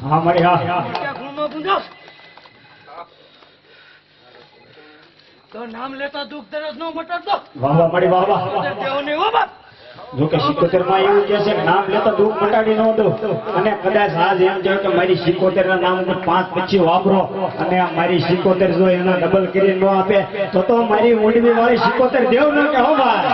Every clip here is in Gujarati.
हाँ मड़ी हाँ तो नाम लेता दुख दर्द नो मटतो वाह वाह मड़ी वाह वाह દેવને ઓ બાપ જો કે 77 માં એવું કહે છે નામ લેતા દુઃખ મટાડી ન દો અને કદાચ આજ એમ કહે કે મારી 77 ના નામ ઉપર 5 પછી વાપરો અને આ મારી 77 જો એના ડબલ કરી ન આપે તો મારી ઊંડવી વાળી 77 દેવ ન કે હો ભાઈ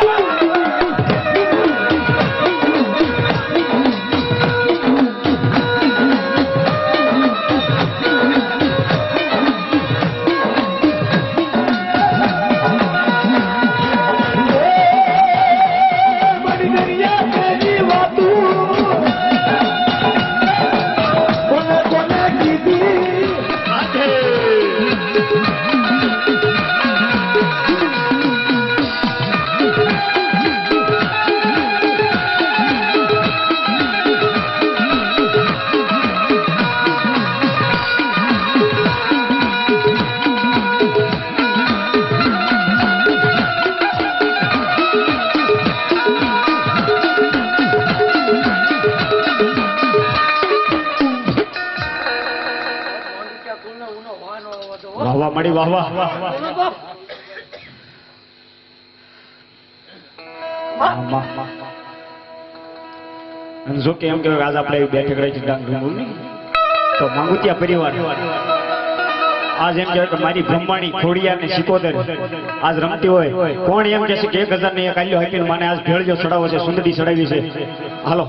वाह वाह मड़ी वाह वाह जो के एम के आज આપણે બેઠક રહી છે ડાંગડું તો માંગુતિયા પરિવાર આજ એમ કે મારી બ્રહ્માણી ખોડિયા ને સિકોદર આજ રમતી હોય કોણ એમ કહે છે કે 1000 ને એક આલ્યો આપીને મને આજ ભેળજો ચડાવો છે સુંદરી ચડાવી છે હાલો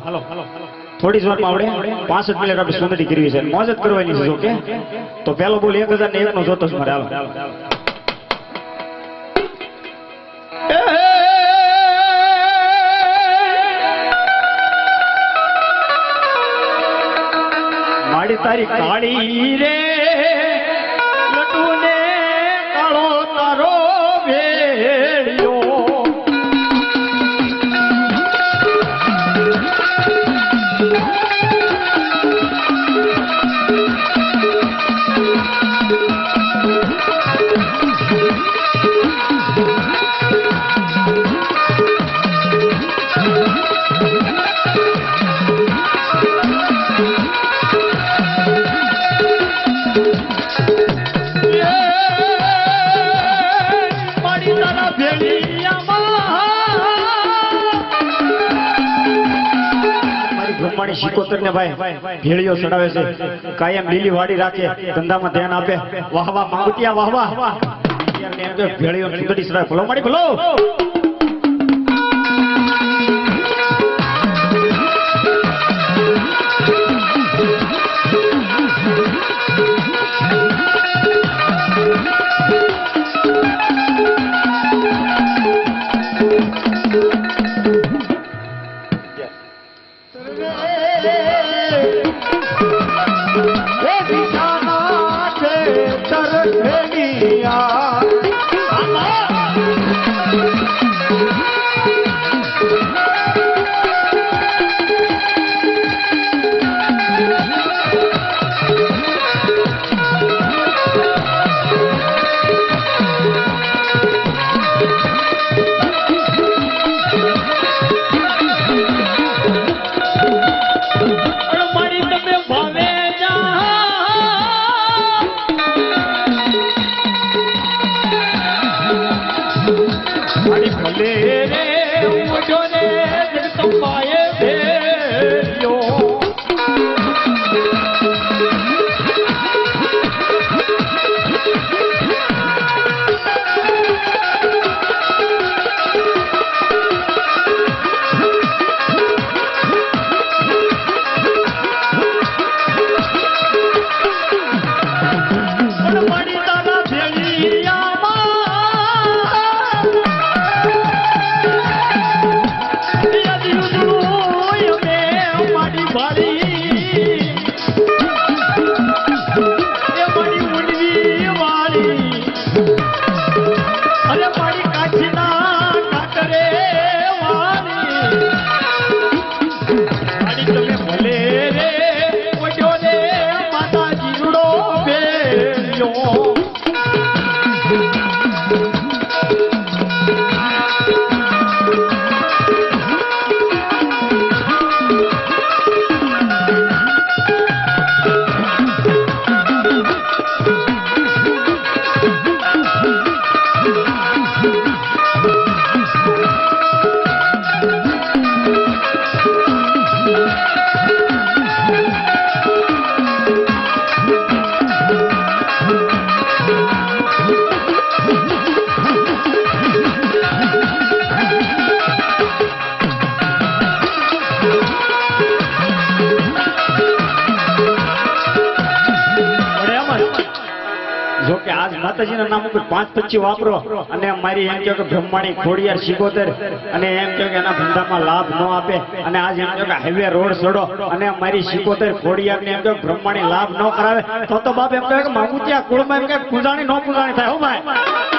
થોડી જ વારમાં આપણે 65 મિનિટ આપણે સુંદરી કરવી છે મોજ જ કરવાની છે જો કે તો પેલો બોલ 1000 ને 1 નો જોતો જ મારે હાલો માડી તારી કાળી રે લટુ ને કાળો તારો ભેળ્યો સિકોતર ને ભાઈ ભેળીઓ ચડાવે છે કાયમ લીલી વાડી રાખે ધંધામાં ધ્યાન આપે વાહ વાહ માંગુતિયા વાહ વાહ ભેળીઓ સુંદરી ચડાવે ભલો માડી ભલો જો કે આજ માતાજીના નામ ઉપર 5-25 વાપરો અને મારી એમ કહો કે બ્રહ્માણી ખોડિયાર સિકોતર અને એમ કહો કે એના ધંધામાં લાભ ન આપે અને આજ એમ કહો કે હાઈવે રોડ છોડો અને મારી સિકોતર ખોડિયાર ને એમ કહો બ્રહ્માણી લાભ ન કરાવે તો બાપ એમ કહે કે માગુતિયા કુળમાં એમ કહે પૂજાણી ન પૂજાણી થાય હો ભાઈ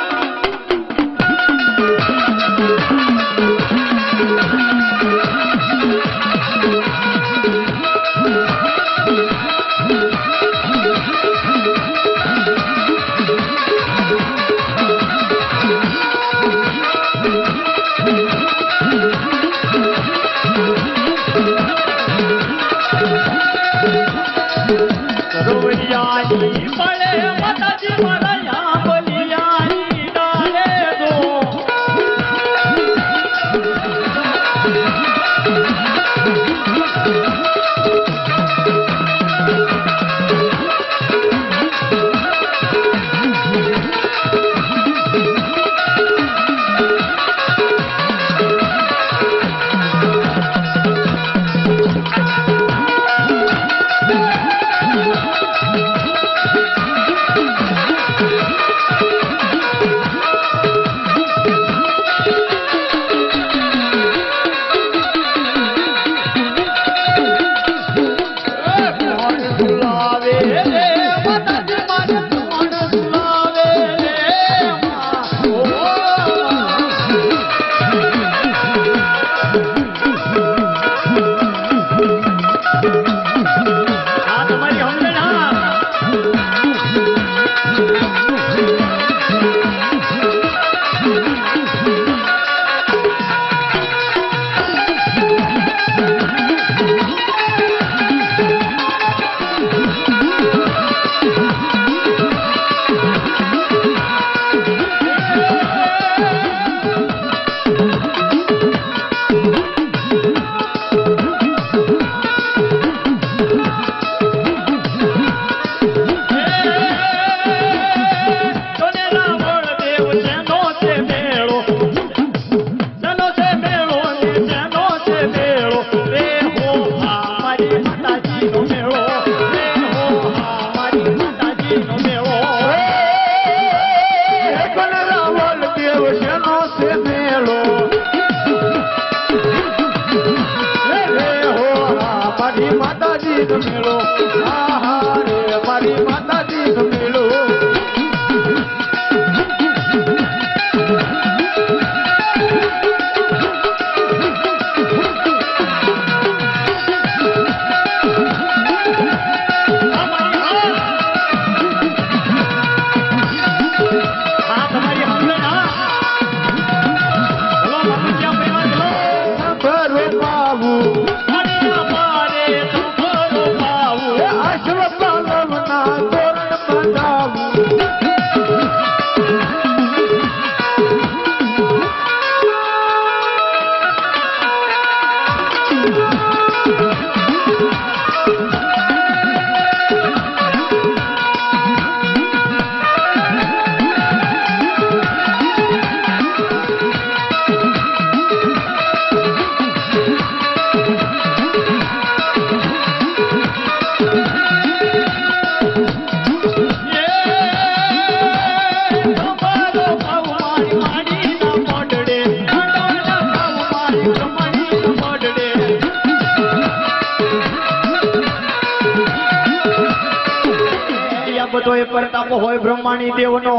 બધો એ પરતાપો હોય બ્રહ્માણી દેવનો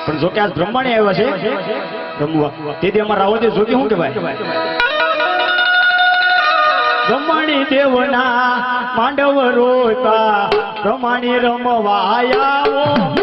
પણ જો કે આજ બ્રહ્માણી આવ્યા છે રમવા તેથી અમારા રાવતે જોગી શું કહેવાય બ્રહ્માણી દેવના માંડવ રોતા બ્રહ્માણી રમવાયા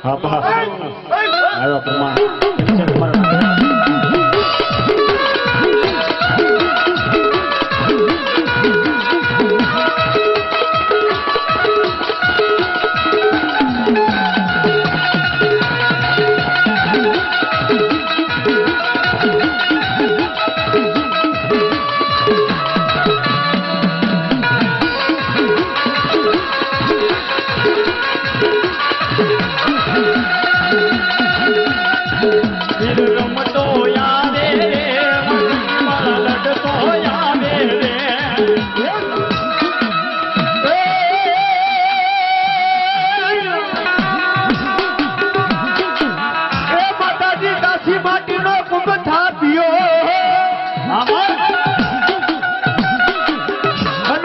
હા બા આવ્યા પ્રમાણ રમતો યાદે લડતો યાદે માતાજી દાસી માટીનો કુંભ થાપ્યો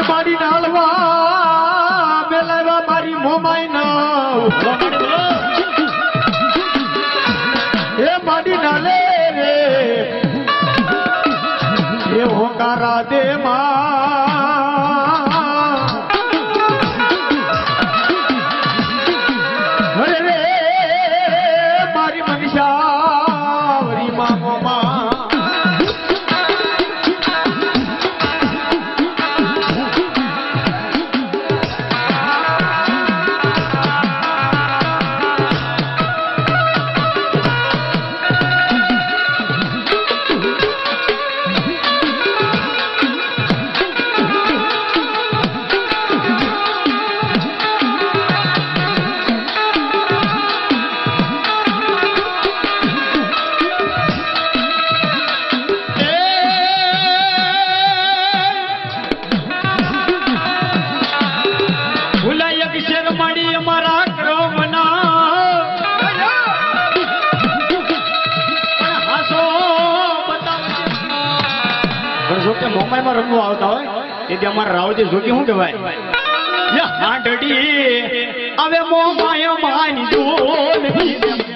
મારી નાળવા મેલાવા મારી મોમાઈ એ માડી નાલે રે એ હોકારા દે અરે રે મારી મનીષા વરી મોમાં મળી અમારા ક્રમના હાસો પણ જો કે મુંબઈમાં રમવા આવતા હોય તેથી અમારા રાવજી જોગી શું કહેવાય હાંડડી હવે મોમાય મારી દોલ